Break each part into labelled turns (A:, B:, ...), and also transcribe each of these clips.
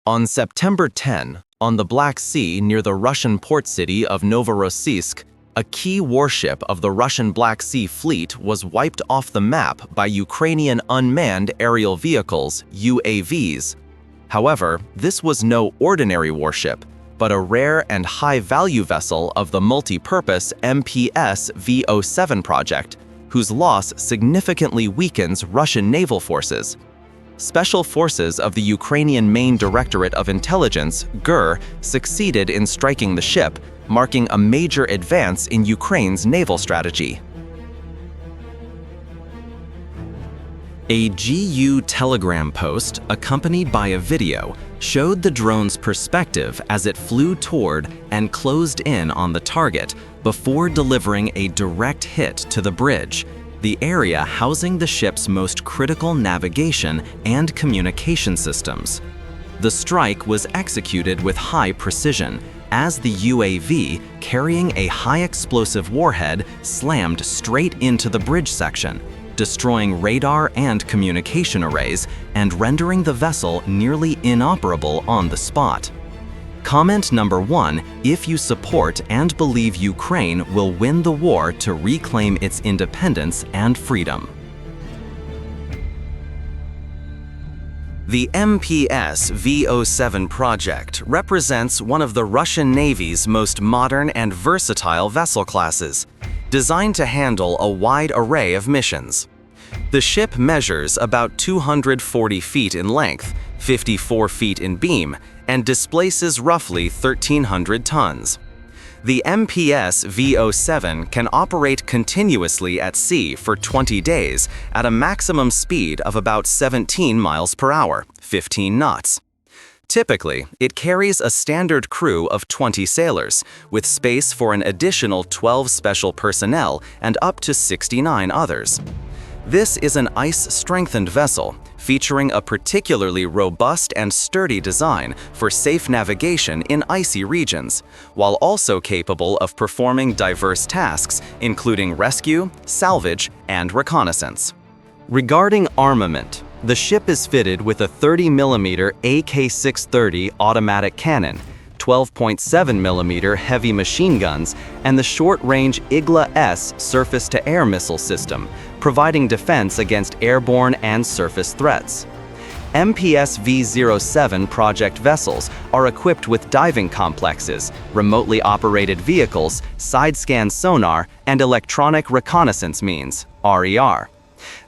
A: On September 10, on the Black Sea near the Russian port city of Novorossiysk, a key warship of the Russian Black Sea Fleet was wiped off the map by Ukrainian unmanned aerial vehicles, UAVs. However, this was no ordinary warship, but a rare and high-value vessel of the multi-purpose MPS V07 project, whose loss significantly weakens Russian naval forces. Special forces of the Ukrainian Main Directorate of Intelligence, GUR, succeeded in striking the ship, marking a major advance in Ukraine's naval strategy. A GU Telegram post, accompanied by a video, showed the drone's perspective as it flew toward and closed in on the target before delivering a direct hit to the bridge, the area housing the ship's most critical navigation and communication systems. The strike was executed with high precision, as the UAV, carrying a high-explosive warhead, slammed straight into the bridge section, destroying radar and communication arrays and rendering the vessel nearly inoperable on the spot. Comment number 1 if you support and believe Ukraine will win the war to reclaim its independence and freedom. The MPS V07 project represents one of the Russian Navy's most modern and versatile vessel classes, designed to handle a wide array of missions. The ship measures about 240 feet in length, 54 feet in beam, and displaces roughly 1,300 tons. The MPS V07 can operate continuously at sea for 20 days at a maximum speed of about 17 miles per hour, 15 knots. Typically, it carries a standard crew of 20 sailors, with space for an additional 12 special personnel and up to 69 others. This is an ice-strengthened vessel, featuring a particularly robust and sturdy design for safe navigation in icy regions, while also capable of performing diverse tasks, including rescue, salvage, and reconnaissance. Regarding armament, the ship is fitted with a 30mm AK-630 automatic cannon, 12.7mm heavy machine guns, and the short-range Igla-S surface-to-air missile system, providing defense against airborne and surface threats. MPS V07 project vessels are equipped with diving complexes, remotely operated vehicles, side-scan sonar, and electronic reconnaissance means, RER.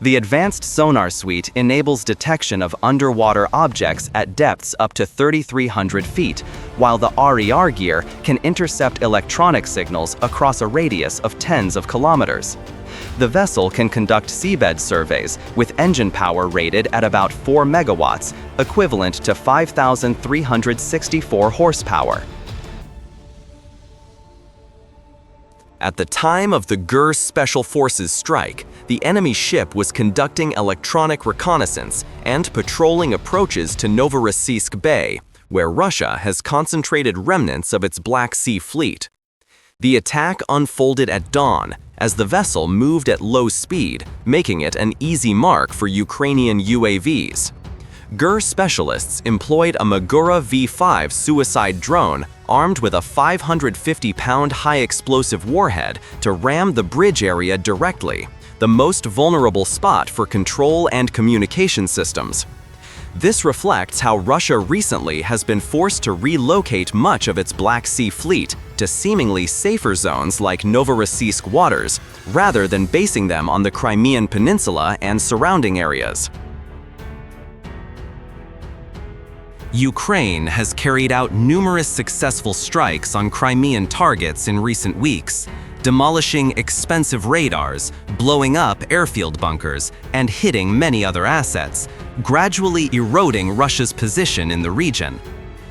A: The advanced sonar suite enables detection of underwater objects at depths up to 3,300 feet, while the RER gear can intercept electronic signals across a radius of tens of kilometers. The vessel can conduct seabed surveys with engine power rated at about 4 megawatts, equivalent to 5,364 horsepower. At the time of the GUR Special Forces strike, the enemy ship was conducting electronic reconnaissance and patrolling approaches to Novorossiysk Bay, where Russia has concentrated remnants of its Black Sea Fleet. The attack unfolded at dawn, as the vessel moved at low speed, making it an easy mark for Ukrainian UAVs. GUR specialists employed a Magura V5 suicide drone armed with a 550-pound high-explosive warhead to ram the bridge area directly, the most vulnerable spot for control and communication systems. This reflects how Russia recently has been forced to relocate much of its Black Sea Fleet to seemingly safer zones like Novorossiysk waters, rather than basing them on the Crimean Peninsula and surrounding areas. Ukraine has carried out numerous successful strikes on Crimean targets in recent weeks, demolishing expensive radars, blowing up airfield bunkers, and hitting many other assets, gradually eroding Russia's position in the region.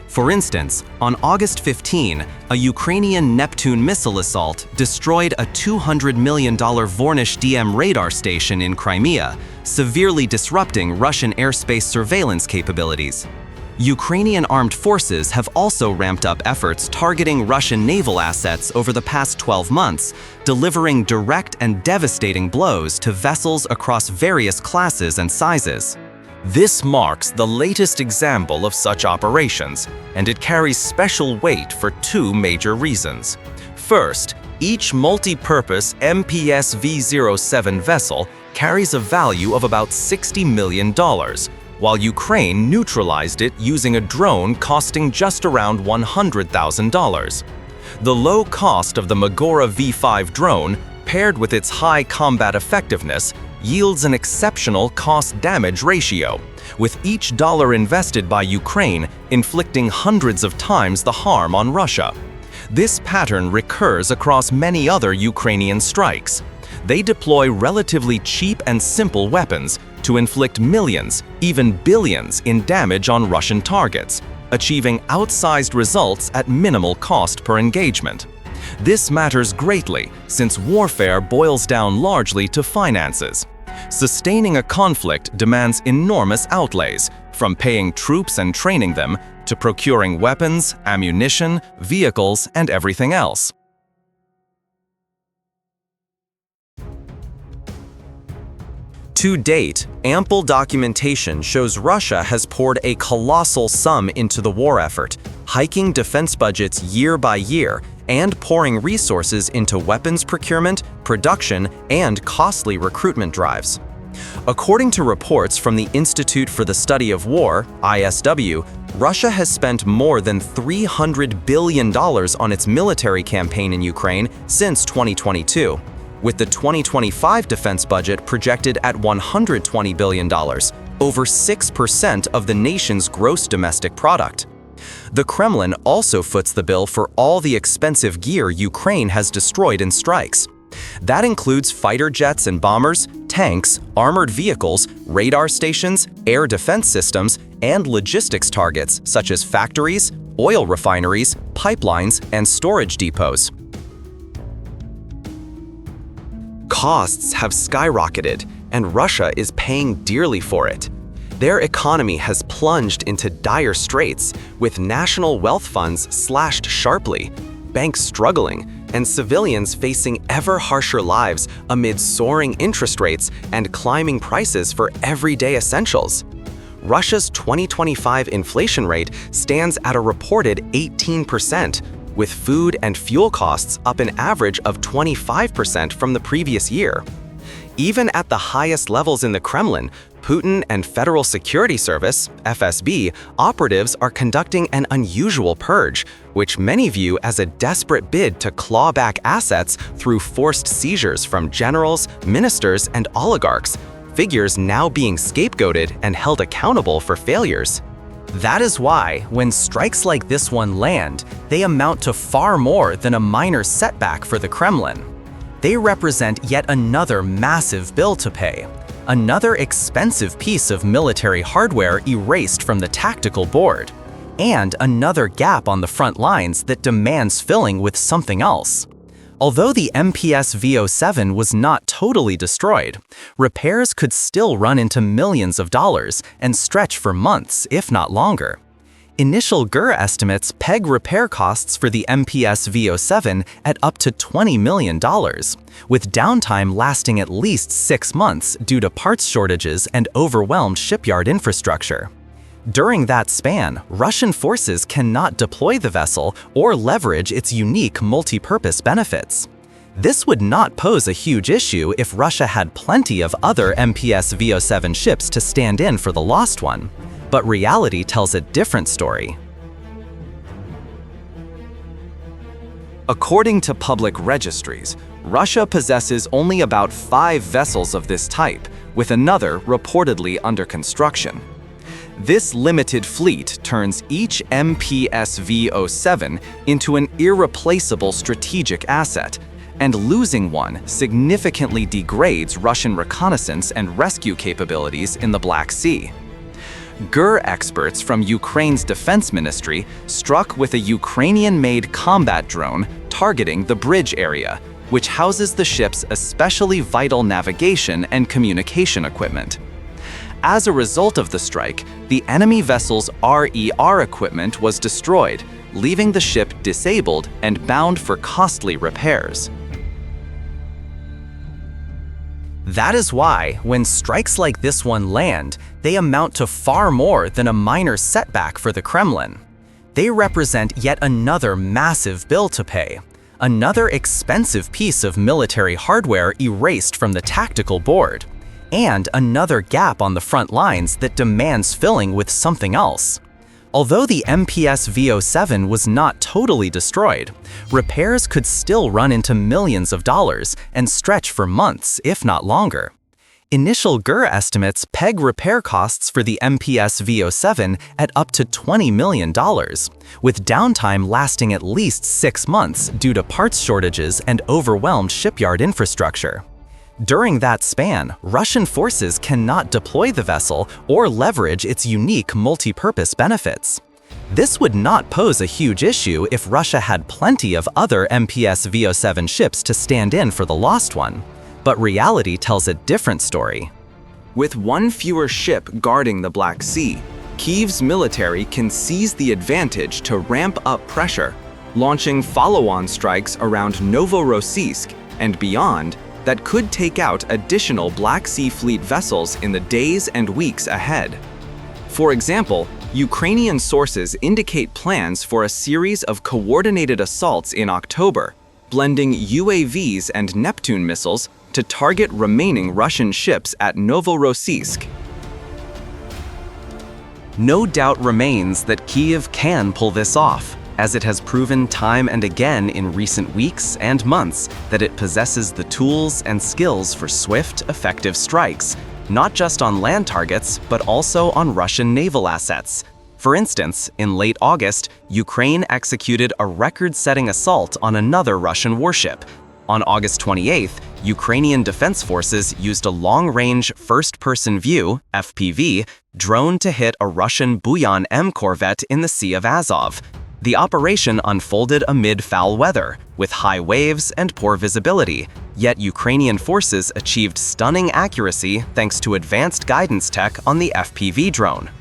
A: For instance, on August 15, a Ukrainian Neptune missile assault destroyed a $200 million Voronezh-DM radar station in Crimea, severely disrupting Russian airspace surveillance capabilities. Ukrainian armed forces have also ramped up efforts targeting Russian naval assets over the past 12 months, delivering direct and devastating blows to vessels across various classes and sizes. This marks the latest example of such operations, and it carries special weight for two major reasons. First, each multi-purpose MPS V07 vessel carries a value of about $60 million, while Ukraine neutralized it using a drone costing just around $100,000. The low cost of the Magura V5 drone, paired with its high combat effectiveness, yields an exceptional cost-damage ratio, with each dollar invested by Ukraine inflicting hundreds of times the harm on Russia. This pattern recurs across many other Ukrainian strikes. They deploy relatively cheap and simple weapons to inflict millions, even billions, in damage on Russian targets, achieving outsized results at minimal cost per engagement. This matters greatly since warfare boils down largely to finances. Sustaining a conflict demands enormous outlays, from paying troops and training them to procuring weapons, ammunition, vehicles, and everything else. To date, ample documentation shows Russia has poured a colossal sum into the war effort, hiking defense budgets year by year and pouring resources into weapons procurement, production, and costly recruitment drives. According to reports from the Institute for the Study of War, ISW, Russia has spent more than $300 billion on its military campaign in Ukraine since 2022, with the 2025 defense budget projected at $120 billion, over 6% of the nation's gross domestic product. The Kremlin also foots the bill for all the expensive gear Ukraine has destroyed in strikes. That includes fighter jets and bombers, tanks, armored vehicles, radar stations, air defense systems, and logistics targets such as factories, oil refineries, pipelines, and storage depots. Costs have skyrocketed, and Russia is paying dearly for it. Their economy has plunged into dire straits, with national wealth funds slashed sharply, banks struggling, and civilians facing ever harsher lives amid soaring interest rates and climbing prices for everyday essentials. Russia's 2025 inflation rate stands at a reported 18%, with food and fuel costs up an average of 25% from the previous year. Even at the highest levels in the Kremlin, Putin and Federal Security Service, FSB, operatives are conducting an unusual purge, which many view as a desperate bid to claw back assets through forced seizures from generals, ministers, and oligarchs, figures now being scapegoated and held accountable for failures. That is why, when strikes like this one land, they amount to far more than a minor setback for the Kremlin. They represent yet another massive bill to pay, another expensive piece of military hardware erased from the tactical board, and another gap on the front lines that demands filling with something else. Although the MPS V07 was not totally destroyed, repairs could still run into millions of dollars and stretch for months, if not longer. Initial GER estimates peg repair costs for the MPS V07 at up to $20 million, with downtime lasting at least 6 months due to parts shortages and overwhelmed shipyard infrastructure. During that span, Russian forces cannot deploy the vessel or leverage its unique multi-purpose benefits. This would not pose a huge issue if Russia had plenty of other MPS V07 ships to stand in for the lost one. But reality tells a different story. According to public registries, Russia possesses only about 5 vessels of this type, with another reportedly under construction. This limited fleet turns each MPS V07 into an irreplaceable strategic asset, and losing one significantly degrades Russian reconnaissance and rescue capabilities in the Black Sea. GER experts from Ukraine's defense ministry struck with a Ukrainian-made combat drone targeting the bridge area, which houses the ship's especially vital navigation and communication equipment. As a result of the strike, the enemy vessel's RER equipment was destroyed, leaving the ship disabled and bound for costly repairs. That is why, when strikes like this one land, they amount to far more than a minor setback for the Kremlin. They represent yet another massive bill to pay, another expensive piece of military hardware erased from the tactical board, and another gap on the front lines that demands filling with something else. Although the MPS V07 was not totally destroyed, repairs could still run into millions of dollars and stretch for months, if not longer. Initial GER estimates peg repair costs for the MPS V07 at up to $20 million, with downtime lasting at least 6 months due to parts shortages and overwhelmed shipyard infrastructure. During that span, Russian forces cannot deploy the vessel or leverage its unique multi-purpose benefits. This would not pose a huge issue if Russia had plenty of other MPS V07 ships to stand in for the lost one. But reality tells a different story. With one fewer ship guarding the Black Sea, Kyiv's military can seize the advantage to ramp up pressure, launching follow-on strikes around Novorossiysk and beyond that could take out additional Black Sea Fleet vessels in the days and weeks ahead. For example, Ukrainian sources indicate plans for a series of coordinated assaults in October, blending UAVs and Neptune missiles to target remaining Russian ships at Novorossiysk. No doubt remains that Kyiv can pull this off, as it has proven time and again in recent weeks and months that it possesses the tools and skills for swift, effective strikes, not just on land targets, but also on Russian naval assets. For instance, in late August, Ukraine executed a record-setting assault on another Russian warship. On August 28th, Ukrainian Defense Forces used a long-range first-person view (FPV) drone to hit a Russian Buyan-M corvette in the Sea of Azov. The operation unfolded amid foul weather, with high waves and poor visibility, yet Ukrainian forces achieved stunning accuracy thanks to advanced guidance tech on the FPV drone.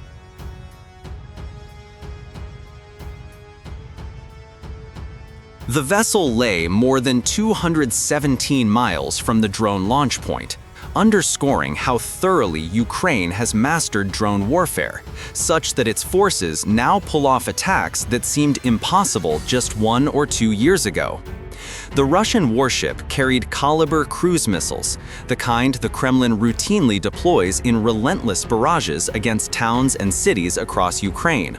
A: The vessel lay more than 217 miles from the drone launch point, underscoring how thoroughly Ukraine has mastered drone warfare, such that its forces now pull off attacks that seemed impossible just 1 or 2 years ago. The Russian warship carried Kalibr cruise missiles, the kind the Kremlin routinely deploys in relentless barrages against towns and cities across Ukraine.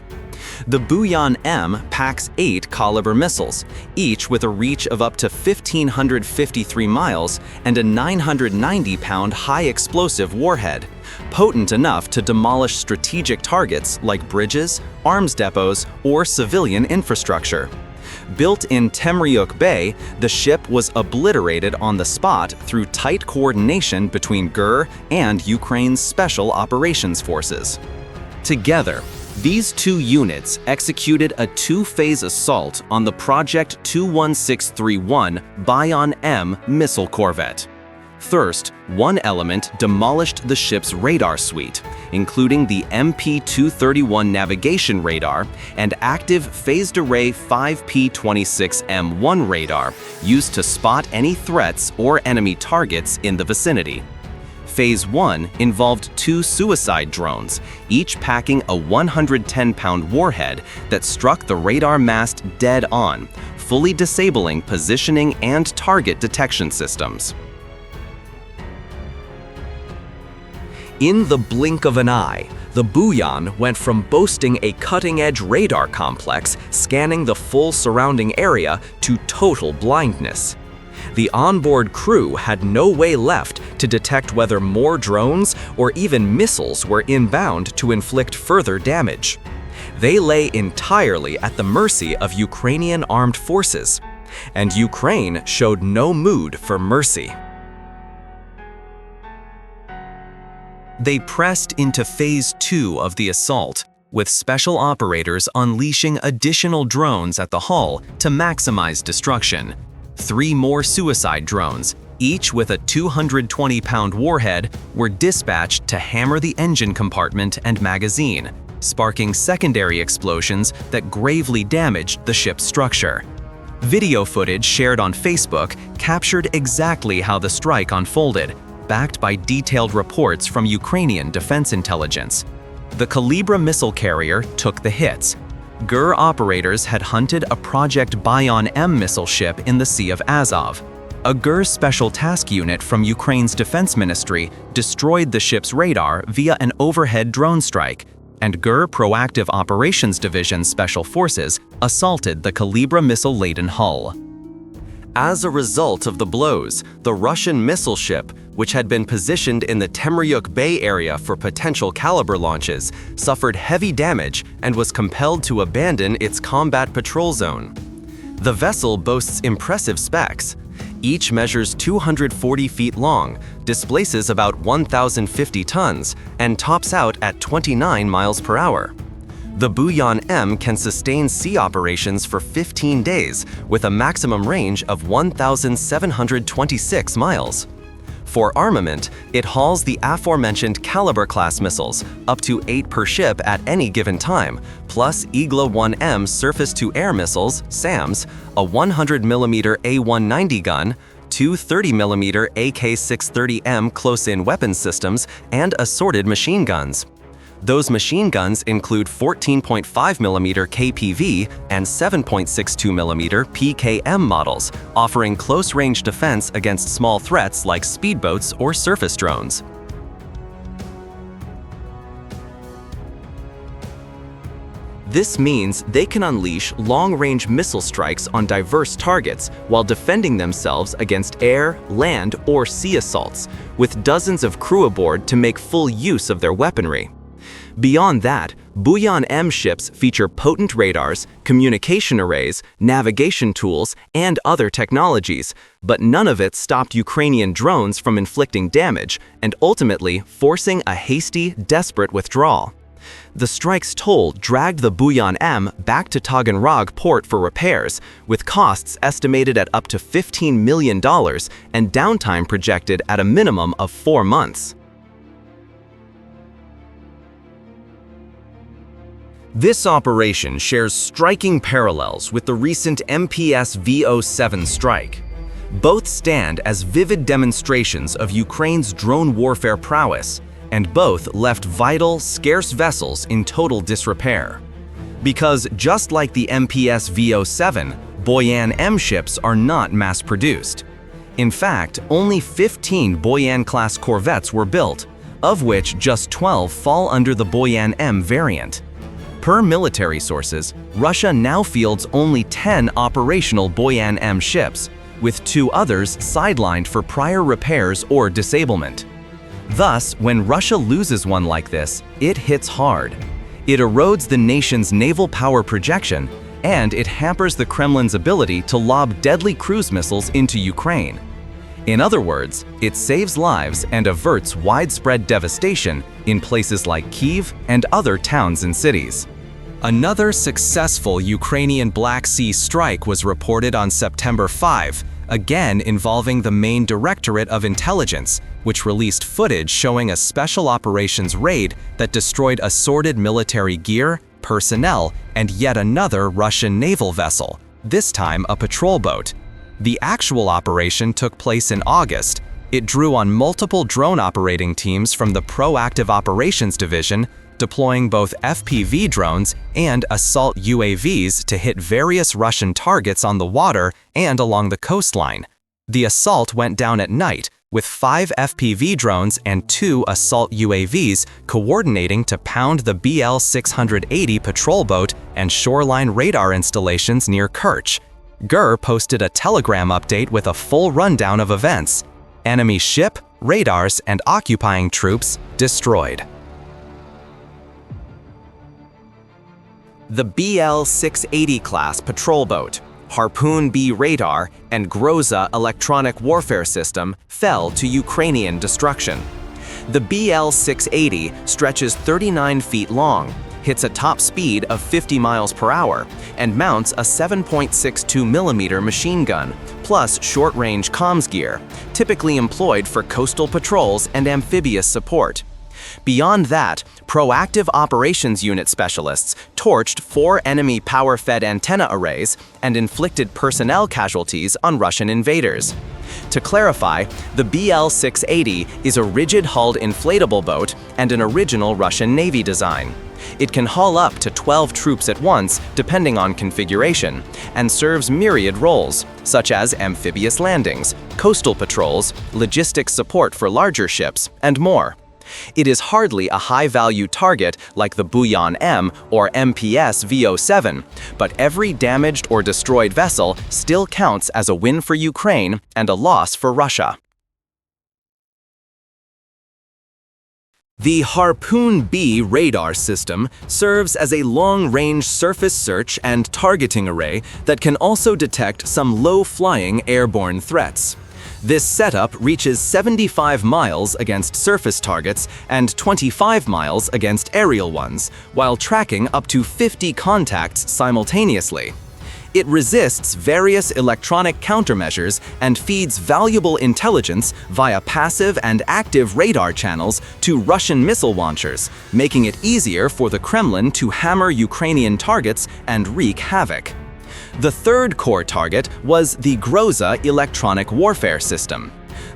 A: The Buyan-M packs 8 Kalibr missiles, each with a reach of up to 1,553 miles and a 990-pound high-explosive warhead, potent enough to demolish strategic targets like bridges, arms depots, or civilian infrastructure. Built in Temryuk Bay, the ship was obliterated on the spot through tight coordination between GER and Ukraine's Special Operations Forces. Together, these two units executed a 2-phase assault on the Project 21631 Buyan-M missile corvette. First, one element demolished the ship's radar suite, including the MP-231 navigation radar and active phased array 5P26M1 radar used to spot any threats or enemy targets in the vicinity. Phase 1 involved 2 suicide drones, each packing a 110-pound warhead that struck the radar mast dead on, fully disabling positioning and target detection systems. In the blink of an eye, the Buyan went from boasting a cutting-edge radar complex scanning the full surrounding area to total blindness. The onboard crew had no way left to detect whether more drones or even missiles were inbound to inflict further damage. They lay entirely at the mercy of Ukrainian armed forces, and Ukraine showed no mood for mercy. They pressed into Phase 2 of the assault, with special operators unleashing additional drones at the hull to maximize destruction. 3 more suicide drones, each with a 220-pound warhead, were dispatched to hammer the engine compartment and magazine, sparking secondary explosions that gravely damaged the ship's structure. Video footage shared on Facebook captured exactly how the strike unfolded, backed by detailed reports from Ukrainian defense intelligence. The Kalibr missile carrier took the hits. GUR operators had hunted a Project Buyan-M missile ship in the Sea of Azov. A GUR special task unit from Ukraine's defense ministry destroyed the ship's radar via an overhead drone strike, and GUR Proactive Operations Division Special Forces assaulted the Kalibr missile-laden hull. As a result of the blows, the Russian missile ship, which had been positioned in the Temryuk Bay area for potential Kalibr launches, suffered heavy damage and was compelled to abandon its combat patrol zone. The vessel boasts impressive specs. Each measures 240 feet long, displaces about 1,050 tons, and tops out at 29 miles per hour. The Buyan-M can sustain sea operations for 15 days with a maximum range of 1,726 miles. For armament, it hauls the aforementioned Kalibr-class missiles, up to 8 per ship at any given time, plus Igla-1M surface-to-air missiles, SAMs, a 100mm A190 gun, two 30mm AK-630M close-in weapon systems, and assorted machine guns. Those machine guns include 14.5mm KPV and 7.62mm PKM models, offering close-range defense against small threats like speedboats or surface drones. This means they can unleash long-range missile strikes on diverse targets while defending themselves against air, land, or sea assaults, with dozens of crew aboard to make full use of their weaponry. Beyond that, Buyan-M ships feature potent radars, communication arrays, navigation tools, and other technologies, but none of it stopped Ukrainian drones from inflicting damage and ultimately forcing a hasty, desperate withdrawal. The strike's toll dragged the Buyan-M back to Taganrog port for repairs, with costs estimated at up to $15 million and downtime projected at a minimum of 4 months. This operation shares striking parallels with the recent MPS V07 strike. Both stand as vivid demonstrations of Ukraine's drone warfare prowess, and both left vital, scarce vessels in total disrepair. Because just like the MPS V07, Buyan-M ships are not mass-produced. In fact, only 15 Buyan-class corvettes were built, of which just 12 fall under the Buyan-M variant. Per military sources, Russia now fields only 10 operational Buyan-M ships, with 2 others sidelined for prior repairs or disablement. Thus, when Russia loses one like this, it hits hard. It erodes the nation's naval power projection, and it hampers the Kremlin's ability to lob deadly cruise missiles into Ukraine. In other words, it saves lives and averts widespread devastation in places like Kyiv and other towns and cities. Another successful Ukrainian Black Sea strike was reported on September 5, again involving the main Directorate of Intelligence, which released footage showing a special operations raid that destroyed assorted military gear, personnel, and yet another Russian naval vessel, this time a patrol boat. The actual operation took place in August. It drew on multiple drone operating teams from the Proactive Operations Division, deploying both FPV drones and assault UAVs to hit various Russian targets on the water and along the coastline. The assault went down at night, with 5 FPV drones and 2 assault UAVs coordinating to pound the BL-680 patrol boat and shoreline radar installations near Kerch. GUR posted a Telegram update with a full rundown of events. Enemy ship, radars, and occupying troops destroyed. The BL-680 class patrol boat, Harpoon-B radar, and Groza electronic warfare system fell to Ukrainian destruction. The BL-680 stretches 39 feet long, hits a top speed of 50 miles per hour, and mounts a 7.62mm machine gun, plus short-range comms gear, typically employed for coastal patrols and amphibious support. Beyond that, Proactive Operations Unit specialists torched 4 enemy power-fed antenna arrays and inflicted personnel casualties on Russian invaders. To clarify, the BL-680 is a rigid-hulled inflatable boat and an original Russian Navy design. It can haul up to 12 troops at once, depending on configuration, and serves myriad roles, such as amphibious landings, coastal patrols, logistics support for larger ships, and more. It is hardly a high-value target like the Buyan-M or MPS V07, but every damaged or destroyed vessel still counts as a win for Ukraine and a loss for Russia. The Harpoon-B radar system serves as a long-range surface search and targeting array that can also detect some low-flying airborne threats. This setup reaches 75 miles against surface targets and 25 miles against aerial ones, while tracking up to 50 contacts simultaneously. It resists various electronic countermeasures and feeds valuable intelligence via passive and active radar channels to Russian missile launchers, making it easier for the Kremlin to hammer Ukrainian targets and wreak havoc. The third core target was the Groza electronic warfare system.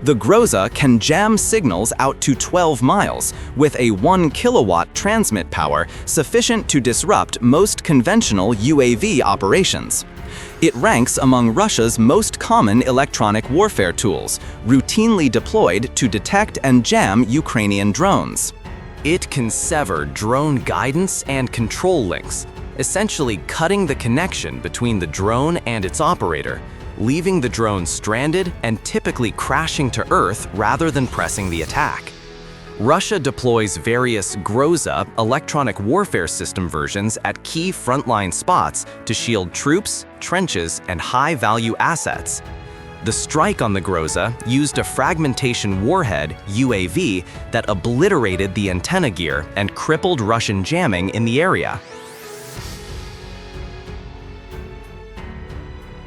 A: The Groza can jam signals out to 12 miles, with a 1 kilowatt transmit power sufficient to disrupt most conventional UAV operations. It ranks among Russia's most common electronic warfare tools, routinely deployed to detect and jam Ukrainian drones. It can sever drone guidance and control links, essentially cutting the connection between the drone and its operator, leaving the drone stranded and typically crashing to Earth rather than pressing the attack. Russia deploys various Groza electronic warfare system versions at key frontline spots to shield troops, trenches, and high-value assets. The strike on the Groza used a fragmentation warhead, UAV, that obliterated the antenna gear and crippled Russian jamming in the area.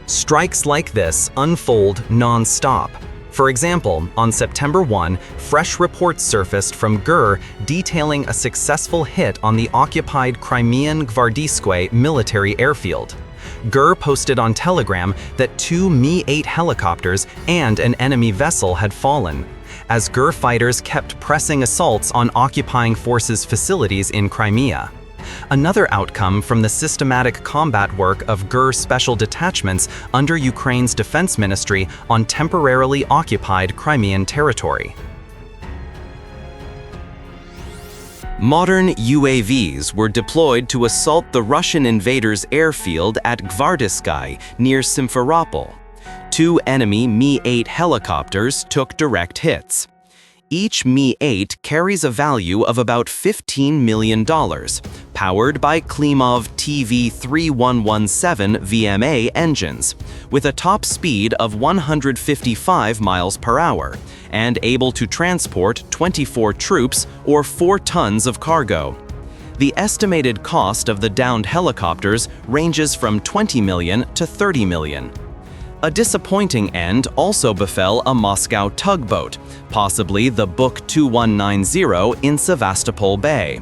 A: Strikes like this unfold non-stop. For example, on September 1, fresh reports surfaced from GER detailing a successful hit on the occupied Crimean Gvardiskoye military airfield. GER posted on Telegram that 2 Mi-8 helicopters and an enemy vessel had fallen, as GER fighters kept pressing assaults on occupying forces' facilities in Crimea. Another outcome from the systematic combat work of GER special detachments under Ukraine's defense ministry on temporarily occupied Crimean territory. Modern UAVs were deployed to assault the Russian invaders' airfield at Gvardiskoye near Simferopol. 2 enemy Mi-8 helicopters took direct hits. Each Mi-8 carries a value of about $15 million, powered by Klimov TV3117 VMA engines, with a top speed of 155 miles per hour, and able to transport 24 troops or 4 tons of cargo. The estimated cost of the downed helicopters ranges from $20 million to $30 million. A disappointing end also befell a Moscow tugboat, possibly the Buk 2190 in Sevastopol Bay.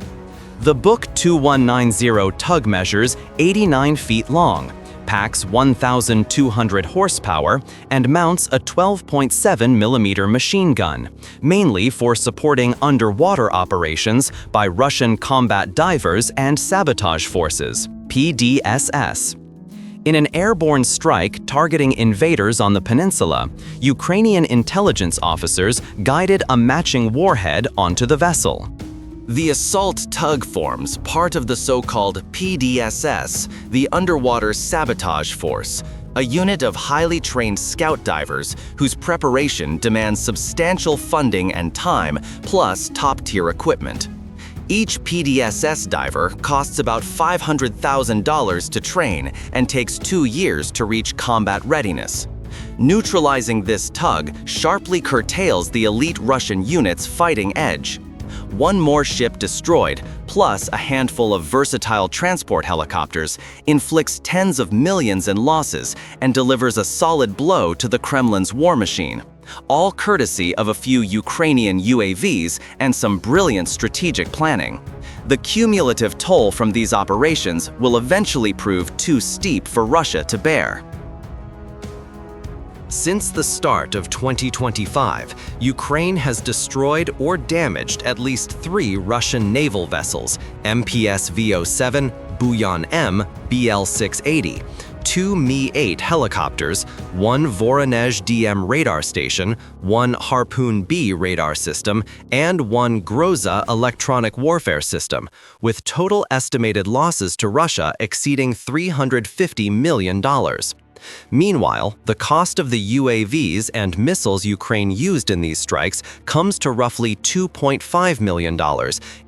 A: The Buk 2190 tug measures 89 feet long, packs 1,200 horsepower, and mounts a 12.7mm machine gun, mainly for supporting underwater operations by Russian combat divers and sabotage forces, PDSS. In an airborne strike targeting invaders on the peninsula, Ukrainian intelligence officers guided a matching warhead onto the vessel. The assault tug forms part of the so-called PDSS, the Underwater Sabotage Force, a unit of highly trained scout divers whose preparation demands substantial funding and time, plus top-tier equipment. Each PDSS diver costs about $500,000 to train and takes 2 years to reach combat readiness. Neutralizing this tug sharply curtails the elite Russian unit's fighting edge. 1 more ship destroyed, plus a handful of versatile transport helicopters, inflicts tens of millions in losses and delivers a solid blow to the Kremlin's war machine. All courtesy of a few Ukrainian UAVs and some brilliant strategic planning. The cumulative toll from these operations will eventually prove too steep for Russia to bear. Since the start of 2025, Ukraine has destroyed or damaged at least 3 Russian naval vessels, MPS V-07, Buyan-M, BL-680, 2 Mi-8 helicopters, 1 Voronezh-DM radar station, 1 Harpoon-B radar system, and 1 Groza electronic warfare system, with total estimated losses to Russia exceeding $350 million. Meanwhile, the cost of the UAVs and missiles Ukraine used in these strikes comes to roughly $2.5 million,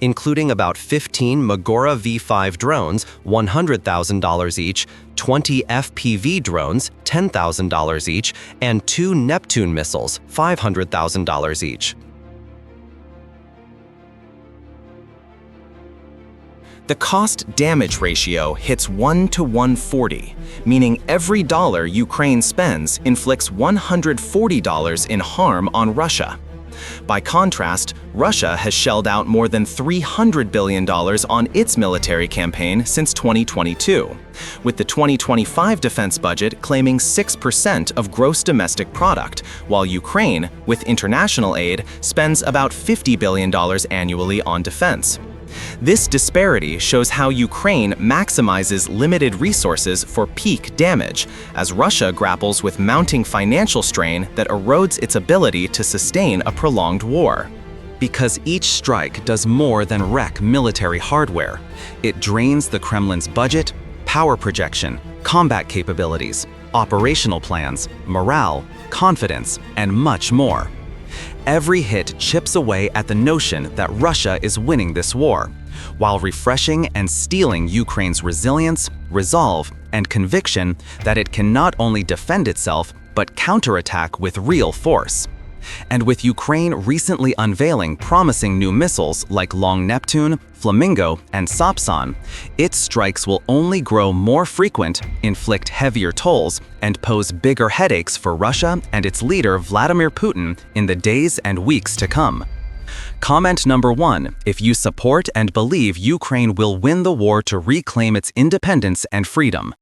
A: including about 15 Magura V5 drones, $100,000 each, 20 FPV drones, $10,000 each, and 2 Neptune missiles, $500,000 each. The cost-damage ratio hits 1 to 140, meaning every dollar Ukraine spends inflicts $140 in harm on Russia. By contrast, Russia has shelled out more than $300 billion on its military campaign since 2022, with the 2025 defense budget claiming 6% of gross domestic product, while Ukraine, with international aid, spends about $50 billion annually on defense. This disparity shows how Ukraine maximizes limited resources for peak damage, as Russia grapples with mounting financial strain that erodes its ability to sustain a prolonged war. Because each strike does more than wreck military hardware. It drains the Kremlin's budget, power projection, combat capabilities, operational plans, morale, confidence, and much more. Every hit chips away at the notion that Russia is winning this war, while refreshing and stealing Ukraine's resilience, resolve, and conviction that it can not only defend itself, but counterattack with real force. And with Ukraine recently unveiling promising new missiles like Long Neptune, Flamingo, and Sapsan, its strikes will only grow more frequent, inflict heavier tolls, and pose bigger headaches for Russia and its leader Vladimir Putin in the days and weeks to come. Comment number 1 if you support and believe Ukraine will win the war to reclaim its independence and freedom.